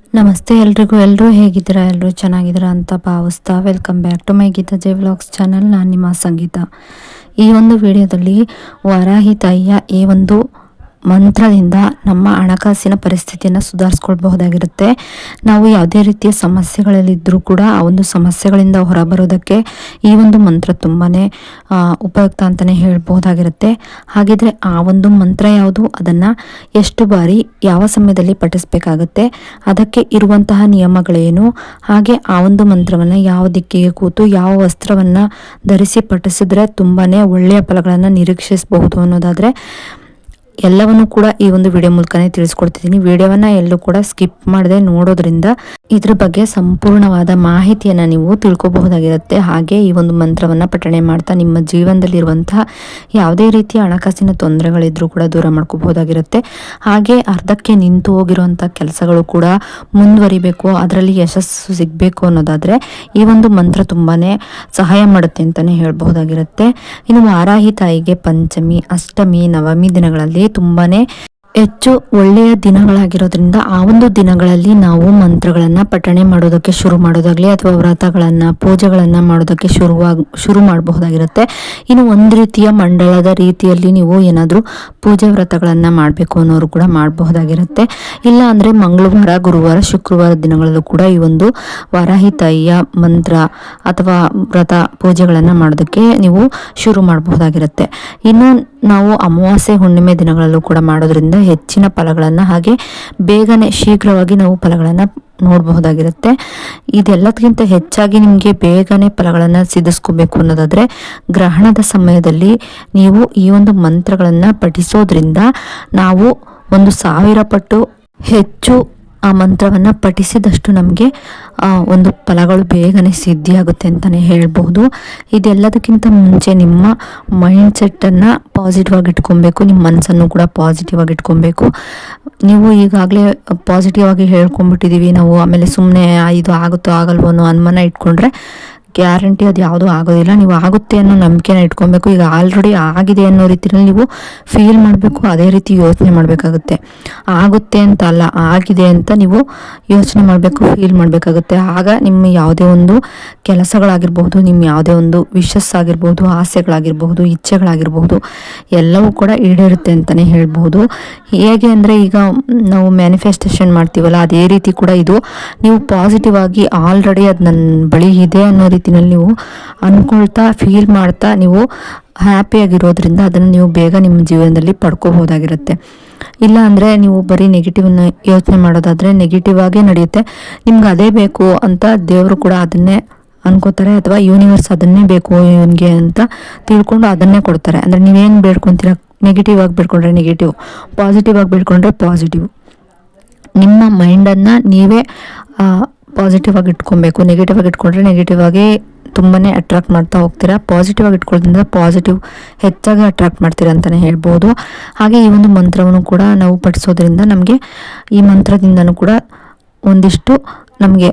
ನಮಸ್ತೆ ಎಲ್ರಿಗೂ. ಎಲ್ಲರೂ ಹೇಗಿದ್ದೀರಾ? ಎಲ್ಲರೂ ಚೆನ್ನಾಗಿದ್ದೀರಾ ಅಂತ ಭಾವಿಸ್ತಾ welcome back to my Geetha Jai vlogs channel. ನಾನು ನಿಮ್ಮ ಸಂಗೀತ. ಈ ಒಂದು ವಿಡಿಯೋದಲ್ಲಿ ವಾರಾಹಿ ತಾಯಿಯ ಈ ಒಂದು ಮಂತ್ರದಿಂದ ನಮ್ಮ ಹಣಕಾಸಿನ ಪರಿಸ್ಥಿತಿಯನ್ನು ಸುಧಾರಿಸ್ಕೊಳ್ಬಹುದಾಗಿರುತ್ತೆ. ನಾವು ಯಾವುದೇ ರೀತಿಯ ಸಮಸ್ಯೆಗಳಲ್ಲಿದ್ದರೂ ಕೂಡ ಆ ಒಂದು ಸಮಸ್ಯೆಗಳಿಂದ ಹೊರಬರೋದಕ್ಕೆ ಈ ಒಂದು ಮಂತ್ರ ತುಂಬಾ ಉಪಯುಕ್ತ ಅಂತಲೇ ಹೇಳ್ಬಹುದಾಗಿರುತ್ತೆ. ಹಾಗಿದ್ರೆ ಆ ಒಂದು ಮಂತ್ರ ಯಾವುದು, ಅದನ್ನು ಎಷ್ಟು ಬಾರಿ ಯಾವ ಸಮಯದಲ್ಲಿ ಪಠಿಸಬೇಕಾಗುತ್ತೆ, ಅದಕ್ಕೆ ಇರುವಂತಹ ನಿಯಮಗಳೇನು, ಹಾಗೆ ಆ ಒಂದು ಮಂತ್ರವನ್ನು ಯಾವ ದಿಕ್ಕಿಗೆ ಕೂತು ಯಾವ ವಸ್ತ್ರವನ್ನು ಧರಿಸಿ ಪಠಿಸಿದ್ರೆ ತುಂಬಾ ಒಳ್ಳೆಯ ಫಲಗಳನ್ನು ನಿರೀಕ್ಷಿಸಬಹುದು ಅನ್ನೋದಾದರೆ ಎಲ್ಲವನ್ನೂ ಕೂಡ ಈ ಒಂದು ವಿಡಿಯೋ ಮೂಲಕನೇ ತಿಳಿಸ್ಕೊಡ್ತಿದ್ದೀನಿ. ವಿಡಿಯೋವನ್ನು ಎಲ್ಲೂ ಕೂಡ ಸ್ಕಿಪ್ ಮಾಡದೆ ನೋಡೋದ್ರಿಂದ ಇದ್ರ ಬಗ್ಗೆ ಸಂಪೂರ್ಣವಾದ ಮಾಹಿತಿಯನ್ನು ನೀವು ತಿಳ್ಕೊಬಹುದಾಗಿರುತ್ತೆ. ಹಾಗೆ ಈ ಒಂದು ಮಂತ್ರವನ್ನು ಪಠಣೆ ಮಾಡ್ತಾ ನಿಮ್ಮ ಜೀವನದಲ್ಲಿರುವಂತಹ ಯಾವುದೇ ರೀತಿಯ ಹಣಕಾಸಿನ ತೊಂದರೆಗಳಿದ್ರೂ ಕೂಡ ದೂರ ಮಾಡ್ಕೋಬಹುದಾಗಿರುತ್ತೆ. ಹಾಗೆ ಅರ್ಧಕ್ಕೆ ನಿಂತು ಹೋಗಿರುವಂಥ ಕೆಲಸಗಳು ಕೂಡ ಮುಂದುವರಿಬೇಕು, ಅದರಲ್ಲಿ ಯಶಸ್ಸು ಸಿಗಬೇಕು ಅನ್ನೋದಾದರೆ ಈ ಒಂದು ಮಂತ್ರ ತುಂಬಾ ಸಹಾಯ ಮಾಡುತ್ತೆ ಅಂತಲೇ ಹೇಳ್ಬಹುದಾಗಿರುತ್ತೆ. ಇನ್ನು ವಾರಾಹಿ ತಾಯಿಗೆ ಪಂಚಮಿ, ಅಷ್ಟಮಿ, ನವಮಿ ದಿನಗಳಲ್ಲಿ ತುಂಬಾನೇ ಹೆಚ್ಚು ಒಳ್ಳೆಯ ದಿನಗಳಾಗಿರೋದ್ರಿಂದ ಆ ಒಂದು ದಿನಗಳಲ್ಲಿ ನಾವು ಮಂತ್ರಗಳನ್ನು ಪಠಣೆ ಮಾಡೋದಕ್ಕೆ ಶುರು ಮಾಡೋದಾಗ್ಲಿ ಅಥವಾ ವ್ರತಗಳನ್ನು ಪೂಜೆಗಳನ್ನು ಮಾಡೋದಕ್ಕೆ ಶುರು ಮಾಡಬಹುದಾಗಿರುತ್ತೆ. ಇನ್ನು ಒಂದು ರೀತಿಯ ಮಂಡಳದ ರೀತಿಯಲ್ಲಿ ನೀವು ಏನಾದರೂ ಪೂಜೆ ವ್ರತಗಳನ್ನು ಮಾಡಬೇಕು ಅನ್ನೋರು ಕೂಡ ಮಾಡಬಹುದಾಗಿರುತ್ತೆ. ಇಲ್ಲ ಅಂದರೆ ಮಂಗಳವಾರ, ಗುರುವಾರ, ಶುಕ್ರವಾರ ದಿನಗಳಲ್ಲೂ ಕೂಡ ಈ ಒಂದು ವಾರಾಹಿ ತಾಯಿಯ ಮಂತ್ರ ಅಥವಾ ವ್ರತ ಪೂಜೆಗಳನ್ನು ಮಾಡೋದಕ್ಕೆ ನೀವು ಶುರು ಮಾಡಬಹುದಾಗಿರುತ್ತೆ. ಇನ್ನು ನಾವು ಅಮಾವಾಸ್ಯೆ, ಹುಣ್ಣಿಮೆ ದಿನಗಳಲ್ಲೂ ಕೂಡ ಮಾಡೋದ್ರಿಂದ ಹೆಚ್ಚಿನ ಫಲಗಳನ್ನು ಹಾಗೆ ಬೇಗನೆ ಶೀಘ್ರವಾಗಿ ನಾವು ಫಲಗಳನ್ನು ನೋಡಬಹುದಾಗಿರುತ್ತೆ. ಇದೆಲ್ಲದಕ್ಕಿಂತ ಹೆಚ್ಚಾಗಿ ನಿಮಗೆ ಬೇಗನೆ ಫಲಗಳನ್ನು ಸಿದ್ಧಿಸ್ಕೋಬೇಕು ಅನ್ನೋದಾದರೆ ಗ್ರಹಣದ ಸಮಯದಲ್ಲಿ ನೀವು ಈ ಒಂದು ಮಂತ್ರಗಳನ್ನು ಪಠಿಸೋದ್ರಿಂದ ನಾವು 1000 ಪಟ್ಟು ಹೆಚ್ಚು ಆ ಮಂತ್ರವನ್ನು ಪಠಿಸಿದಷ್ಟು ನಮಗೆ ಒಂದು ಫಲಗಳು ಬೇಗನೆ ಸಿದ್ಧಿಯಾಗುತ್ತೆ ಅಂತಲೇ ಹೇಳ್ಬೋದು. ಇದೆಲ್ಲದಕ್ಕಿಂತ ಮುಂಚೆ ನಿಮ್ಮ ಮೈಂಡ್ ಸೆಟ್ಟನ್ನು ಪಾಸಿಟಿವ್ ಆಗಿ ಇಟ್ಕೊಬೇಕು, ನಿಮ್ಮ ಮನಸ್ಸನ್ನು ಕೂಡ ಪಾಸಿಟಿವ್ ಆಗಿ ಇಟ್ಕೊಬೇಕು. ನೀವು ಈಗಾಗಲೇ ಪಾಸಿಟಿವ್ ಆಗಿ ಹೇಳ್ಕೊಂಡ್ಬಿಟ್ಟಿದ್ದೀವಿ ನಾವು, ಆಮೇಲೆ ಸುಮ್ಮನೆ ಇದು ಆಗುತ್ತೋ ಆಗಲ್ವೋ ಅನ್ನೋ ಅನುಮಾನ ಇಟ್ಕೊಂಡ್ರೆ ಗ್ಯಾರಂಟಿ ಅದು ಯಾವುದೂ ಆಗೋದಿಲ್ಲ. ನೀವು ಆಗುತ್ತೆ ಅನ್ನೋ ನಂಬಿಕೆನ ಇಟ್ಕೊಬೇಕು. ಈಗ ಆಲ್ರೆಡಿ ಆಗಿದೆ ಅನ್ನೋ ರೀತಿಯಲ್ಲಿ ನೀವು ಫೀಲ್ ಮಾಡಬೇಕು, ಅದೇ ರೀತಿ ಯೋಚನೆ ಮಾಡಬೇಕಾಗುತ್ತೆ. ಆಗುತ್ತೆ ಅಂತ ಅಲ್ಲ, ಆಗಿದೆ ಅಂತ ನೀವು ಯೋಚನೆ ಮಾಡಬೇಕು, ಫೀಲ್ ಮಾಡಬೇಕಾಗುತ್ತೆ. ಆಗ ನಿಮ್ಮ ಯಾವುದೇ ಒಂದು ಕೆಲಸಗಳಾಗಿರ್ಬಹುದು, ನಿಮ್ಮ ಯಾವುದೇ ಒಂದು ವಿಶಸ್ ಆಗಿರ್ಬೋದು, ಆಸೆಗಳಾಗಿರ್ಬಹುದು, ಇಚ್ಛೆಗಳಾಗಿರ್ಬಹುದು, ಎಲ್ಲವೂ ಕೂಡ ಈಡೇರುತ್ತೆ ಅಂತಲೇ ಹೇಳ್ಬೋದು. ಹೇಗೆ ಅಂದರೆ ಈಗ ನಾವು ಮ್ಯಾನಿಫೆಸ್ಟೇಷನ್ ಮಾಡ್ತೀವಲ್ಲ, ಅದೇ ರೀತಿ ಕೂಡ ಇದು ನೀವು ಪಾಸಿಟಿವ್ ಆಗಿ ಆಲ್ರೆಡಿ ಅದು ನನ್ನ ಬಳಿ ಇದೆ ಅನ್ನೋ ರೀತಿಯಲ್ಲಿ ನೀವು ಅಂದ್ಕೊಳ್ತಾ ಫೀಲ್ ಮಾಡ್ತಾ ನೀವು ಹ್ಯಾಪಿಯಾಗಿರೋದ್ರಿಂದ ಅದನ್ನು ನೀವು ಬೇಗ ನಿಮ್ಮ ಜೀವನದಲ್ಲಿ ಪಡ್ಕೋಬಹುದಾಗಿರುತ್ತೆ. ಇಲ್ಲ ಅಂದರೆ ನೀವು ಬರೀ ನೆಗೆಟಿವ್ನ ಯೋಚನೆ ಮಾಡೋದಾದರೆ ನೆಗೆಟಿವ್ ಆಗೇ ನಡೆಯುತ್ತೆ. ನಿಮ್ಗೆ ಅದೇ ಬೇಕು ಅಂತ ದೇವರು ಕೂಡ ಅದನ್ನೇ ಅನ್ಕೋತಾರೆ, ಅಥವಾ ಯೂನಿವರ್ಸ್ ಅದನ್ನೇ ಬೇಕು ಇವನಿಗೆ ಅಂತ ತಿಳ್ಕೊಂಡು ಅದನ್ನೇ ಕೊಡ್ತಾರೆ. ಅಂದರೆ ನೀವೇನು ಬೇಡ್ಕೊತೀರ, ನೆಗೆಟಿವ್ ಆಗಿ ಬೇಡ್ಕೊಂಡ್ರೆ ನೆಗೆಟಿವ್, ಪಾಸಿಟಿವ್ ಆಗಿ ಬೇಡ್ಕೊಂಡ್ರೆ ಪಾಸಿಟಿವ್. ನಿಮ್ಮ ಮೈಂಡನ್ನು ನೀವೇ ಪಾಸಿಟಿವ್ ಆಗಿ ಇಟ್ಕೊಬೇಕು. ನೆಗೆಟಿವ್ ಆಗಿ ಇಟ್ಕೊಂಡ್ರೆ ನೆಗೆಟಿವ್ ಆಗಿ ತುಂಬಾ ಅಟ್ರಾಕ್ಟ್ ಮಾಡ್ತಾ ಹೋಗ್ತೀರಾ. ಪಾಸಿಟಿವ್ ಆಗಿ ಇಟ್ಕೊಳ್ಳೋದ್ರಿಂದ ಪಾಸಿಟಿವ್ ಹೆಚ್ಚಾಗಿ ಅಟ್ರಾಕ್ಟ್ ಮಾಡ್ತೀರಾ ಅಂತಲೇ ಹೇಳ್ಬೋದು. ಹಾಗೆ ಈ ಒಂದು ಮಂತ್ರವನ್ನು ಕೂಡ ನಾವು ಪಠಿಸೋದ್ರಿಂದ ನಮಗೆ ಈ ಮಂತ್ರದಿಂದನೂ ಕೂಡ ಒಂದಿಷ್ಟು ನಮಗೆ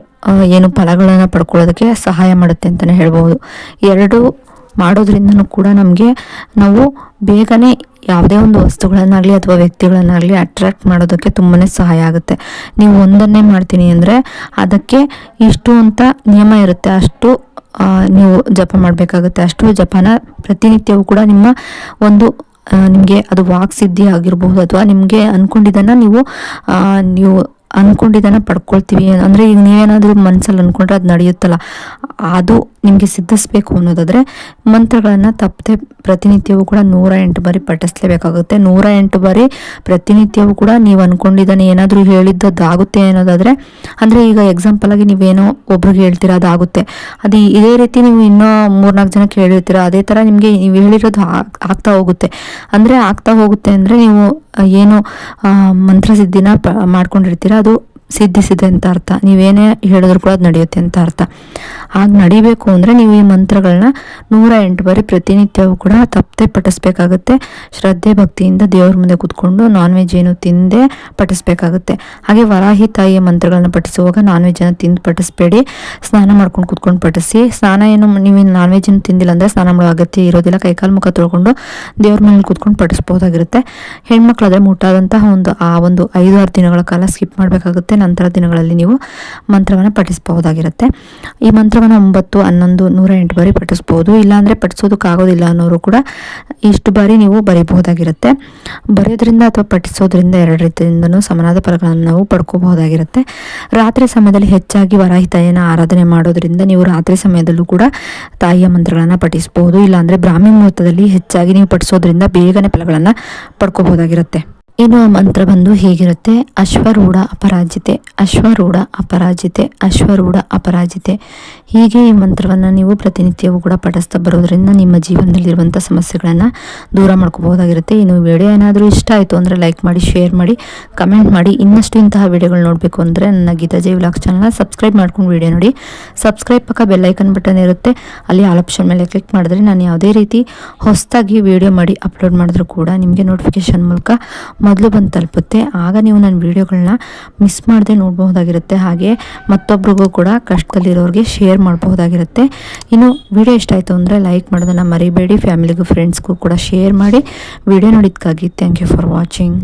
ಏನು ಫಲಗಳನ್ನು ಪಡ್ಕೊಳ್ಳೋದಕ್ಕೆ ಸಹಾಯ ಮಾಡುತ್ತೆ ಅಂತಲೇ ಹೇಳ್ಬೋದು. ಎರಡು ಮಾಡೋದ್ರಿಂದನೂ ಕೂಡ ನಮಗೆ ನಾವು ಬೇಗನೆ ಯಾವುದೇ ಒಂದು ವಸ್ತುಗಳನ್ನಾಗಲಿ ಅಥವಾ ವ್ಯಕ್ತಿಗಳನ್ನಾಗಲಿ ಅಟ್ರಾಕ್ಟ್ ಮಾಡೋದಕ್ಕೆ ತುಂಬಾ ಸಹಾಯ ಆಗುತ್ತೆ. ನೀವು ಒಂದನ್ನೇ ಮಾಡ್ತೀನಿ ಅಂದರೆ ಅದಕ್ಕೆ ಇಷ್ಟು ಅಂತ ನಿಯಮ ಇರುತ್ತೆ, ಅಷ್ಟು ನೀವು ಜಪ ಮಾಡಬೇಕಾಗುತ್ತೆ. ಅಷ್ಟು ಜಪನ ಪ್ರತಿನಿತ್ಯವೂ ಕೂಡ ನಿಮ್ಮ ಒಂದು ನಿಮಗೆ ಅದು ವಾಕ್ಸಿದ್ಧಿ ಆಗಿರ್ಬೋದು, ಅಥವಾ ನಿಮಗೆ ಅಂದ್ಕೊಂಡಿದ್ದನ್ನು ನೀವು ಅಂದ್ಕೊಂಡಿದ್ದನ್ನು ಪಡ್ಕೊಳ್ತೀವಿ ಅಂದರೆ ಈಗ ನೀವೇನಾದರೂ ಮನಸ್ಸಲ್ಲಿ ಅಂದ್ಕೊಂಡ್ರೆ ಅದು ನಡೆಯುತ್ತಲ್ಲ, ಅದು ನಿಮಗೆ ಸಿದ್ಧಿಸ್ಬೇಕು ಅನ್ನೋದಾದರೆ ಮಂತ್ರಗಳನ್ನು ತಪ್ಪದೆ ಪ್ರತಿನಿತ್ಯವೂ ಕೂಡ 108 ಬಾರಿ ಪಠಿಸಲೇಬೇಕಾಗುತ್ತೆ. 108 ಬಾರಿ ಪ್ರತಿನಿತ್ಯವೂ ಕೂಡ ನೀವು ಅಂದ್ಕೊಂಡಿದ್ದಾನೆ ಏನಾದರೂ ಹೇಳಿದ್ದದ್ದು ಆಗುತ್ತೆ ಅನ್ನೋದಾದರೆ, ಅಂದರೆ ಈಗ ಎಕ್ಸಾಂಪಲ್ ಆಗಿ ನೀವೇನೋ ಒಬ್ರಿಗೆ ಹೇಳ್ತೀರಾ ಅದಾಗುತ್ತೆ, ಅದು ಇದೇ ರೀತಿ ನೀವು ಇನ್ನೂ 3-4 ಜನಕ್ಕೆ ಹೇಳಿರ್ತೀರ, ಅದೇ ಥರ ನಿಮಗೆ ನೀವು ಹೇಳಿರೋದು ಆಗ್ತಾ ಹೋಗುತ್ತೆ. ಅಂದರೆ ಆಗ್ತಾ ಹೋಗುತ್ತೆ ಅಂದರೆ ನೀವು ಏನು ಮಂತ್ರಸಿದ್ಧಿನ ಮಾಡ್ಕೊಂಡಿರ್ತೀರ ಅದು ಸಿದ್ಧಿಸಿದೆ ಅಂತ ಅರ್ಥ. ನೀವೇನೇ ಹೇಳಿದ್ರು ಕೂಡ ಅದು ನಡೆಯುತ್ತೆ ಅಂತ ಅರ್ಥ. ಹಾಗೆ ನಡಿಬೇಕು ಅಂದರೆ ನೀವು ಈ ಮಂತ್ರಗಳನ್ನ 108 ಬಾರಿ ಪ್ರತಿನಿತ್ಯವೂ ಕೂಡ ತಪ್ಪದೆ ಪಠಿಸ್ಬೇಕಾಗುತ್ತೆ. ಶ್ರದ್ಧೆ ಭಕ್ತಿಯಿಂದ ದೇವ್ರ ಮುಂದೆ ಕೂತ್ಕೊಂಡು ನಾನ್ ವೆಜ್ ಏನು ತಿಂದೇ ಪಠಿಸ್ಬೇಕಾಗುತ್ತೆ. ಹಾಗೆ ವರಾಹಿ ತಾಯಿಯ ಮಂತ್ರಗಳನ್ನ ಪಠಿಸುವಾಗ ನಾನ್ ವೆಜ್ಜನ್ನು ತಿಂದು ಪಠಿಸ್ಬೇಡಿ, ಸ್ನಾನ ಮಾಡ್ಕೊಂಡು ಕೂತ್ಕೊಂಡು ಪಠಿಸಿ. ಸ್ನಾನ ಏನು ನೀವು ನಾನ್ ವೆಜ್ಜನ್ನು ತಿಂದಿಲ್ಲ ಅಂದರೆ ಸ್ನಾನ ಮಾಡೋ ಅಗತ್ಯ ಇರೋದಿಲ್ಲ. ಕೈಕಾಲು ಮುಖ ತೊಳ್ಕೊಂಡು ದೇವ್ರ ಮನೇಲಿ ಕೂತ್ಕೊಂಡು ಪಠಿಸ್ಬೋದಾಗಿರುತ್ತೆ. ಹೆಣ್ಮಕ್ಳಾದರೆ ಮುಟ್ಟಾದಂತಹ ಒಂದು 5-6 ದಿನಗಳ ಕಾಲ ಸ್ಕಿಪ್ ಮಾಡಬೇಕಾಗುತ್ತೆ. ನಂತರ ದಿನಗಳಲ್ಲಿ ನೀವು ಮಂತ್ರವನ್ನು ಪಠಿಸಬಹುದಾಗಿರುತ್ತೆ. ಈ ಮಂತ್ರವನ್ನು 9, 11, 108 ಬಾರಿ ಪಠಿಸ್ಬೋದು. ಇಲ್ಲಾಂದರೆ ಪಠಿಸೋದಕ್ಕಾಗೋದಿಲ್ಲ ಅನ್ನೋರು ಕೂಡ ಇಷ್ಟು ಬಾರಿ ನೀವು ಬರೀಬಹುದಾಗಿರುತ್ತೆ. ಬರೆಯೋದ್ರಿಂದ ಅಥವಾ ಪಠಿಸೋದ್ರಿಂದ 2 ರೀತಿಯಿಂದನೂ ಸಮನಾದ ಫಲಗಳನ್ನು ನಾವು ಪಡ್ಕೋಬಹುದಾಗಿರುತ್ತೆ. ರಾತ್ರಿ ಸಮಯದಲ್ಲಿ ಹೆಚ್ಚಾಗಿ ವರಾಹಿ ತಾಯಿಯನ್ನು ಆರಾಧನೆ ಮಾಡೋದ್ರಿಂದ ನೀವು ರಾತ್ರಿ ಸಮಯದಲ್ಲೂ ಕೂಡ ತಾಯಿಯ ಮಂತ್ರಗಳನ್ನು ಪಠಿಸಬಹುದು. ಇಲ್ಲಾಂದರೆ ಬ್ರಾಹ್ಮಿ ಮುಹೂರ್ತದಲ್ಲಿ ಹೆಚ್ಚಾಗಿ ನೀವು ಪಠಿಸೋದ್ರಿಂದ ಬೇಗನೆ ಫಲಗಳನ್ನು ಪಡ್ಕೋಬಹುದಾಗಿರುತ್ತೆ. ಇನ್ನು ಆ ಮಂತ್ರ ಬಂದು ಹೀಗಿರುತ್ತೆ: ಅಶ್ವರೂಢ ಅಪರಾಜಿತೆ, ಅಶ್ವರೂಢ ಅಪರಾಜಿತೆ, ಅಶ್ವರೂಢ ಅಪರಾಜಿತೆ. ಹೀಗೆ ಈ ಮಂತ್ರವನ್ನು ನೀವು ಪ್ರತಿನಿತ್ಯವೂ ಕೂಡ ಪಠಿಸ್ತಾ ಬರೋದ್ರಿಂದ ನಿಮ್ಮ ಜೀವನದಲ್ಲಿರುವಂಥ ಸಮಸ್ಯೆಗಳನ್ನು ದೂರ ಮಾಡ್ಕೋಬಹುದಾಗಿರುತ್ತೆ. ಇನ್ನು ವಿಡಿಯೋ ಏನಾದರೂ ಇಷ್ಟ ಆಯಿತು ಅಂದರೆ ಲೈಕ್ ಮಾಡಿ, ಶೇರ್ ಮಾಡಿ, ಕಮೆಂಟ್ ಮಾಡಿ. ಇನ್ನಷ್ಟು ಇಂತಹ ವಿಡಿಯೋಗಳು ನೋಡಬೇಕು ಅಂದರೆ ನನ್ನ ಗೀತಾ ಜೈ ವ್ಲಾಗ್ಸ್ ಚಾನಲ್ನ ಸಬ್ಸ್ಕ್ರೈಬ್ ಮಾಡ್ಕೊಂಡು ವಿಡಿಯೋ ನೋಡಿ. ಸಬ್ಸ್ಕ್ರೈಬ್ ಪಕ್ಕ ಬೆಲ್ಲೈಕನ್ ಬಟನ್ ಇರುತ್ತೆ, ಅಲ್ಲಿ ಆಲ್ ಆಪ್ಷನ್ ಮೇಲೆ ಕ್ಲಿಕ್ ಮಾಡಿದ್ರೆ ನಾನು ಯಾವುದೇ ರೀತಿ ಹೊಸದಾಗಿ ವಿಡಿಯೋ ಮಾಡಿ ಅಪ್ಲೋಡ್ ಮಾಡಿದ್ರೂ ಕೂಡ ನಿಮಗೆ ನೋಟಿಫಿಕೇಶನ್ ಮೂಲಕ ಮೊದಲು ಬಂದು ತಲುಪುತ್ತೆ. ಆಗ ನೀವು ನನ್ನ ವೀಡಿಯೋಗಳನ್ನ ಮಿಸ್ ಮಾಡದೆ ನೋಡಬಹುದಾಗಿರುತ್ತೆ. ಹಾಗೆ ಮತ್ತೊಬ್ರಿಗೂ ಕೂಡ ಕಷ್ಟದಲ್ಲಿರೋರಿಗೆ ಶೇರ್ ಮಾಡಬಹುದಾಗಿರುತ್ತೆ. ಇನ್ನು ವಿಡಿಯೋ ಇಷ್ಟ ಆಯಿತು ಅಂದರೆ ಲೈಕ್ ಮಾಡೋದನ್ನು ಮರಿಬೇಡಿ. ಫ್ಯಾಮಿಲಿಗೂ ಫ್ರೆಂಡ್ಸ್ಗೂ ಕೂಡ ಶೇರ್ ಮಾಡಿ. ವಿಡಿಯೋ ನೋಡಿದ್ದಕ್ಕಾಗಿ ಥ್ಯಾಂಕ್ ಯು ಫಾರ್ ವಾಚಿಂಗ್.